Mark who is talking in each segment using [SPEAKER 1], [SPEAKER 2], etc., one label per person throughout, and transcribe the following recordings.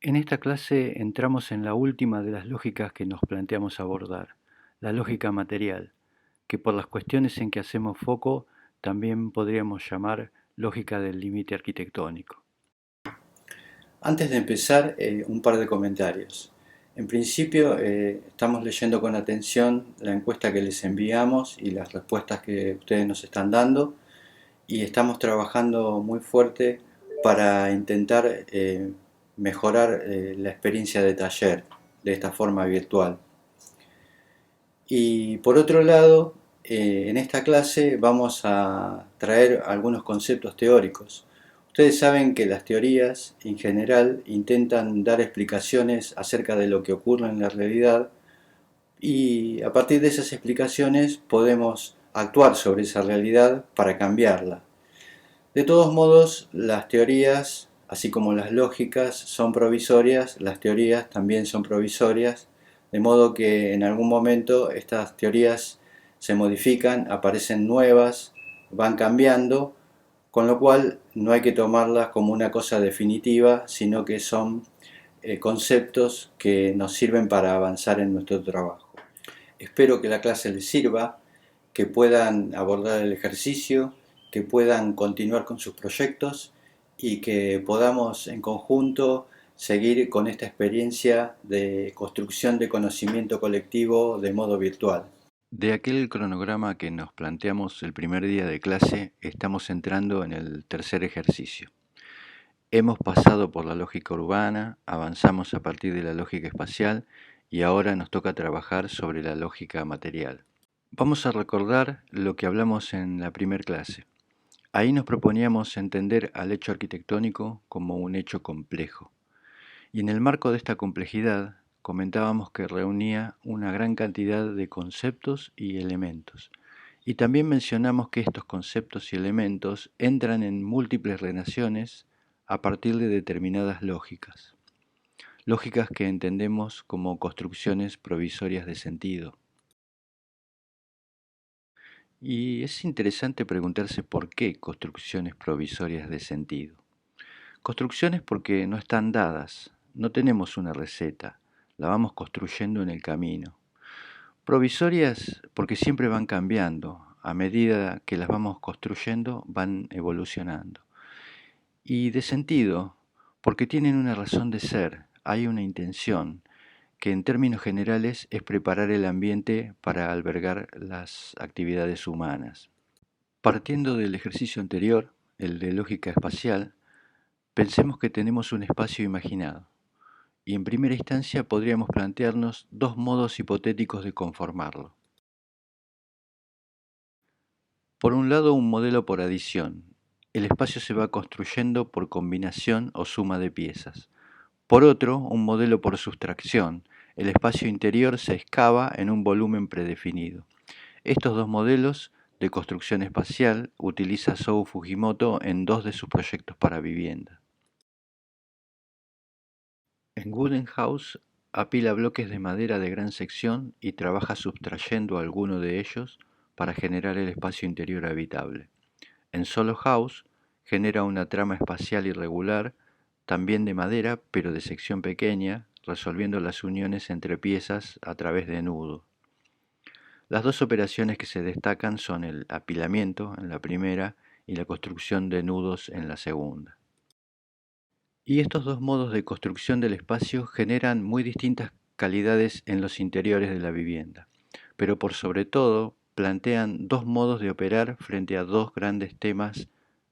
[SPEAKER 1] En esta clase entramos en la última de las lógicas que nos planteamos abordar, la lógica material, que por las cuestiones en que hacemos foco también podríamos llamar lógica del límite arquitectónico.
[SPEAKER 2] Antes de empezar, un par de comentarios. En principio, estamos leyendo con atención la encuesta que les enviamos y las respuestas que ustedes nos están dando y estamos trabajando muy fuerte para intentar mejorar la experiencia de taller de esta forma virtual. Y por otro lado, en esta clase vamos a traer algunos conceptos teóricos. Ustedes saben que las teorías en general intentan dar explicaciones acerca de lo que ocurre en la realidad y a partir de esas explicaciones podemos actuar sobre esa realidad para cambiarla. De todos modos, las teorías, así como las lógicas, son provisorias, las teorías también son provisorias, de modo que en algún momento estas teorías se modifican, aparecen nuevas, van cambiando, con lo cual no hay que tomarlas como una cosa definitiva, sino que son conceptos que nos sirven para avanzar en nuestro trabajo. Espero que la clase les sirva, que puedan abordar el ejercicio, que puedan continuar con sus proyectos y que podamos en conjunto seguir con esta experiencia de construcción de conocimiento colectivo de modo virtual.
[SPEAKER 1] De aquel cronograma que nos planteamos el primer día de clase, estamos entrando en el tercer ejercicio. Hemos pasado por la lógica urbana, avanzamos a partir de la lógica espacial y ahora nos toca trabajar sobre la lógica material. Vamos a recordar lo que hablamos en la primera clase. Ahí nos proponíamos entender al hecho arquitectónico como un hecho complejo. Y en el marco de esta complejidad comentábamos que reunía una gran cantidad de conceptos y elementos. Y también mencionamos que estos conceptos y elementos entran en múltiples relaciones a partir de determinadas lógicas. Lógicas que entendemos como construcciones provisorias de sentido. Y es interesante preguntarse por qué construcciones provisorias de sentido. Construcciones porque no están dadas, no tenemos una receta, la vamos construyendo en el camino. Provisorias porque siempre van cambiando, a medida que las vamos construyendo van evolucionando. Y de sentido porque tienen una razón de ser, hay una intención, que en términos generales es preparar el ambiente para albergar las actividades humanas. Partiendo del ejercicio anterior, el de lógica espacial, pensemos que tenemos un espacio imaginado, y en primera instancia podríamos plantearnos dos modos hipotéticos de conformarlo. Por un lado, un modelo por adición. El espacio se va construyendo por combinación o suma de piezas. Por otro, un modelo por sustracción. El espacio interior se excava en un volumen predefinido. Estos dos modelos de construcción espacial utiliza Sou Fujimoto en dos de sus proyectos para vivienda. En Wooden House apila bloques de madera de gran sección y trabaja subtrayendo alguno de ellos para generar el espacio interior habitable. En Solo House genera una trama espacial irregular, también de madera, pero de sección pequeña, resolviendo las uniones entre piezas a través de nudo. Las dos operaciones que se destacan son el apilamiento en la primera y la construcción de nudos en la segunda. Y estos dos modos de construcción del espacio generan muy distintas calidades en los interiores de la vivienda, pero por sobre todo plantean dos modos de operar frente a dos grandes temas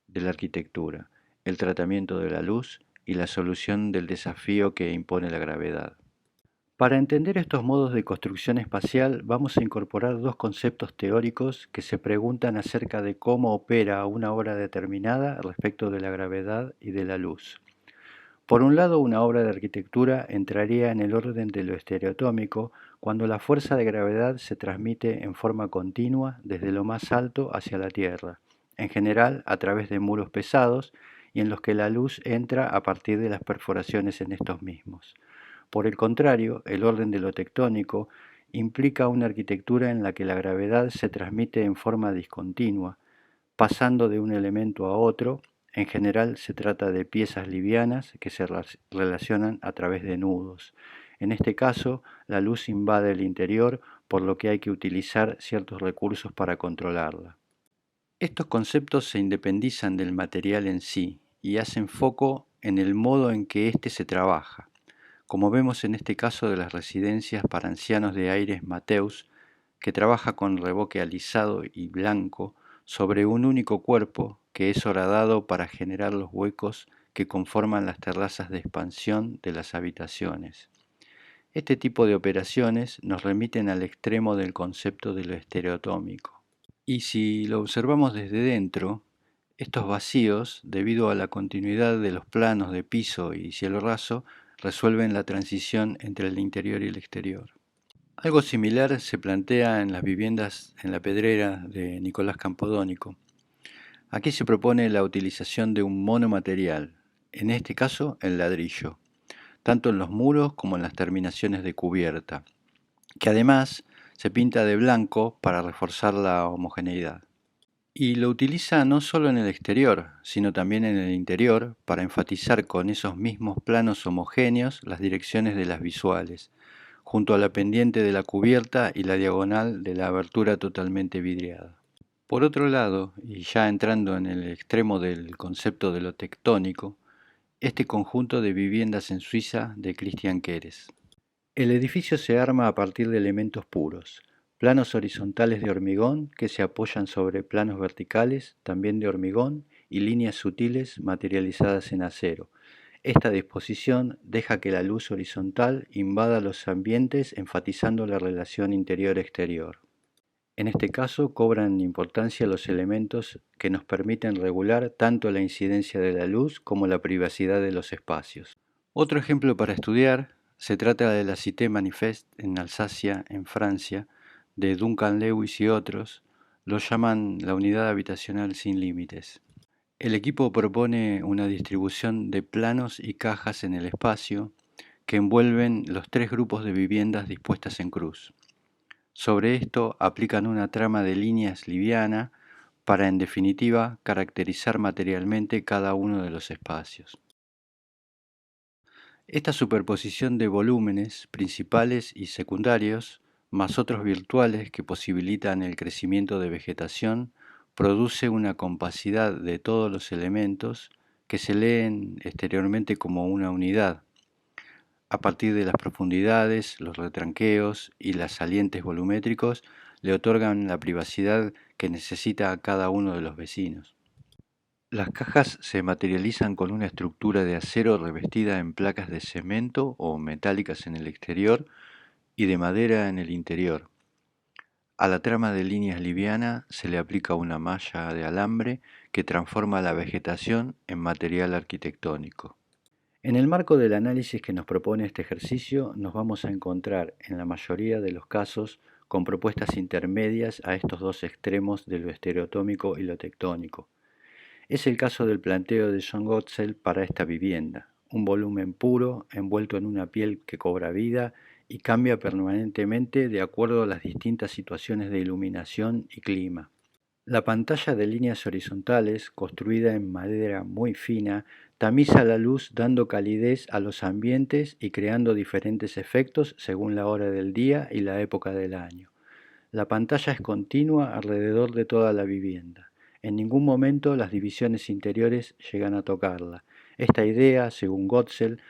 [SPEAKER 1] de la arquitectura, el tratamiento de la luz y la solución del desafío que impone la gravedad. Para entender estos modos de construcción espacial vamos a incorporar dos conceptos teóricos que se preguntan acerca de cómo opera una obra determinada respecto de la gravedad y de la luz. Por un lado, una obra de arquitectura entraría en el orden de lo estereotómico cuando la fuerza de gravedad se transmite en forma continua desde lo más alto hacia la Tierra, en general a través de muros pesados y en los que la luz entra a partir de las perforaciones en estos mismos. Por el contrario, el orden de lo tectónico implica una arquitectura en la que la gravedad se transmite en forma discontinua, pasando de un elemento a otro En general se trata de piezas livianas que se relacionan a través de nudos. En este caso, la luz invade el interior, por lo que hay que utilizar ciertos recursos para controlarla. Estos conceptos se independizan del material en sí y hacen foco en el modo en que éste se trabaja, como vemos en este caso de las residencias para ancianos de Aires Mateus, que trabaja con revoque alisado y blanco sobre un único cuerpo que es horadado para generar los huecos que conforman las terrazas de expansión de las habitaciones. Este tipo de operaciones nos remiten al extremo del concepto de lo estereotómico. Y si lo observamos desde dentro, estos vacíos, debido a la continuidad de los planos de piso y cielo raso, resuelven la transición entre el interior y el exterior. Algo similar se plantea en las viviendas en La Pedrera de Nicolás Campodónico. Aquí se propone la utilización de un monomaterial, en este caso el ladrillo, tanto en los muros como en las terminaciones de cubierta, que además se pinta de blanco para reforzar la homogeneidad. Y lo utiliza no solo en el exterior, sino también en el interior para enfatizar con esos mismos planos homogéneos las direcciones de las visuales, junto a la pendiente de la cubierta y la diagonal de la abertura totalmente vidriada. Por otro lado, y ya entrando en el extremo del concepto de lo tectónico, este conjunto de viviendas en Suiza de Christian Keres. El edificio se arma a partir de elementos puros, planos horizontales de hormigón que se apoyan sobre planos verticales, también de hormigón, y líneas sutiles materializadas en acero. Esta disposición deja que la luz horizontal invada los ambientes enfatizando la relación interior-exterior. En este caso cobran importancia los elementos que nos permiten regular tanto la incidencia de la luz como la privacidad de los espacios. Otro ejemplo para estudiar se trata de la Cité Manifeste en Alsacia, en Francia, de Duncan Lewis y otros. Lo llaman la unidad habitacional sin límites. El equipo propone una distribución de planos y cajas en el espacio que envuelven los tres grupos de viviendas dispuestas en cruz. Sobre esto aplican una trama de líneas liviana para, en definitiva, caracterizar materialmente cada uno de los espacios. Esta superposición de volúmenes principales y secundarios, más otros virtuales que posibilitan el crecimiento de vegetación, produce una compacidad de todos los elementos que se leen exteriormente como una unidad, a partir de las profundidades, los retranqueos y las salientes volumétricos le otorgan la privacidad que necesita a cada uno de los vecinos. Las cajas se materializan con una estructura de acero revestida en placas de cemento o metálicas en el exterior y de madera en el interior. A la trama de líneas liviana se le aplica una malla de alambre que transforma la vegetación en material arquitectónico. En el marco del análisis que nos propone este ejercicio, nos vamos a encontrar, en la mayoría de los casos, con propuestas intermedias a estos dos extremos de lo estereotómico y lo tectónico. Es el caso del planteo de John Gotzel para esta vivienda, un volumen puro, envuelto en una piel que cobra vida y cambia permanentemente de acuerdo a las distintas situaciones de iluminación y clima. La pantalla de líneas horizontales, construida en madera muy fina, tamiza la luz dando calidez a los ambientes y creando diferentes efectos según la hora del día y la época del año. La pantalla es continua alrededor de toda la vivienda. En ningún momento las divisiones interiores llegan a tocarla. Esta idea, según Gotzel,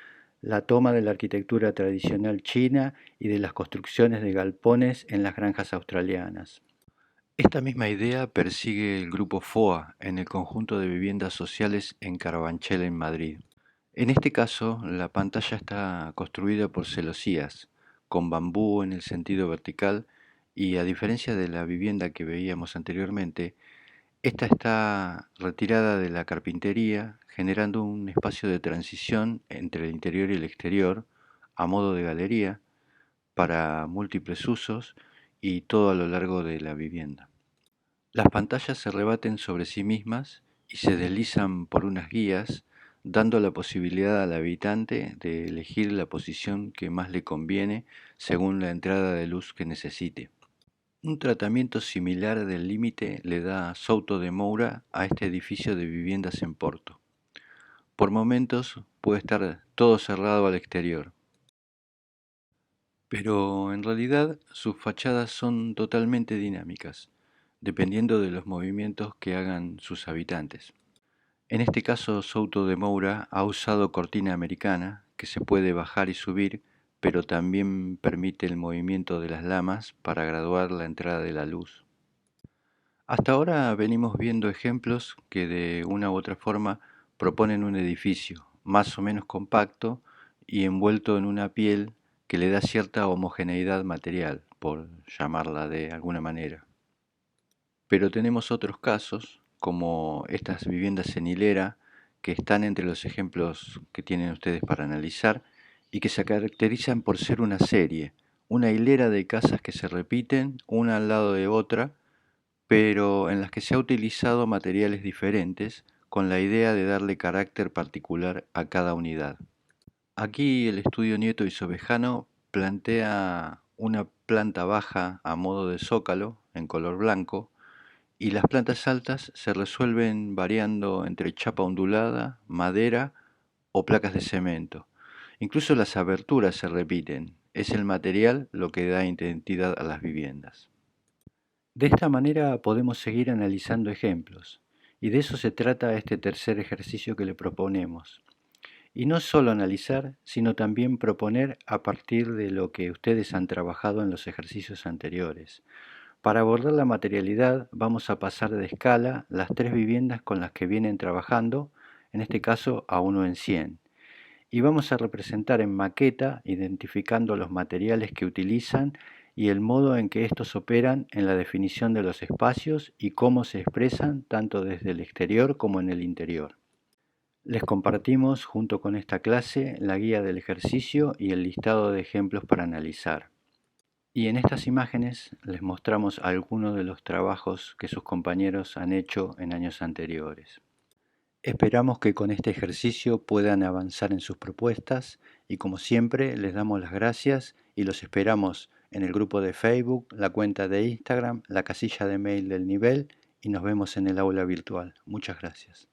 [SPEAKER 1] la toma de la arquitectura tradicional china y de las construcciones de galpones en las granjas australianas. Esta misma idea persigue el grupo FOA en el conjunto de viviendas sociales en Carabanchel, en Madrid. En este caso, la pantalla está construida por celosías, con bambú en el sentido vertical y, a diferencia de la vivienda que veíamos anteriormente, esta está retirada de la carpintería, generando un espacio de transición entre el interior y el exterior, a modo de galería, para múltiples usos y todo a lo largo de la vivienda. Las pantallas se rebaten sobre sí mismas y se deslizan por unas guías, dando la posibilidad al habitante de elegir la posición que más le conviene según la entrada de luz que necesite. Un tratamiento similar del límite le da Souto de Moura a este edificio de viviendas en Porto. por momentos puede estar todo cerrado al exterior, pero en realidad sus fachadas son totalmente dinámicas, dependiendo de los movimientos que hagan sus habitantes. En este caso, Souto de Moura ha usado cortina americana, que se puede bajar y subir, pero también permite el movimiento de las lamas para graduar la entrada de la luz. Hasta ahora venimos viendo ejemplos que de una u otra forma proponen un edificio más o menos compacto y envuelto en una piel que le da cierta homogeneidad material, por llamarla de alguna manera. Pero tenemos otros casos, como estas viviendas en hilera, que están entre los ejemplos que tienen ustedes para analizar y que se caracterizan por ser una serie, una hilera de casas que se repiten una al lado de otra, pero en las que se ha utilizado materiales diferentes con la idea de darle carácter particular a cada unidad. Aquí el estudio Nieto y Sobejano plantea una planta baja a modo de zócalo en color blanco, y las plantas altas se resuelven variando entre chapa ondulada, madera o placas de cemento. Incluso las aberturas se repiten. Es el material lo que da identidad a las viviendas. De esta manera podemos seguir analizando ejemplos, y de eso se trata este tercer ejercicio que le proponemos. Y no solo analizar, sino también proponer a partir de lo que ustedes han trabajado en los ejercicios anteriores. Para abordar la materialidad vamos a pasar de escala las tres viviendas con las que vienen trabajando, en este caso a 1 en 100, y vamos a representar en maqueta identificando los materiales que utilizan y el modo en que estos operan en la definición de los espacios y cómo se expresan tanto desde el exterior como en el interior. Les compartimos junto con esta clase la guía del ejercicio y el listado de ejemplos para analizar. Y en estas imágenes les mostramos algunos de los trabajos que sus compañeros han hecho en años anteriores. Esperamos que con este ejercicio puedan avanzar en sus propuestas y como siempre les damos las gracias y los esperamos en el grupo de Facebook, la cuenta de Instagram, la casilla de mail del nivel y nos vemos en el aula virtual. Muchas gracias.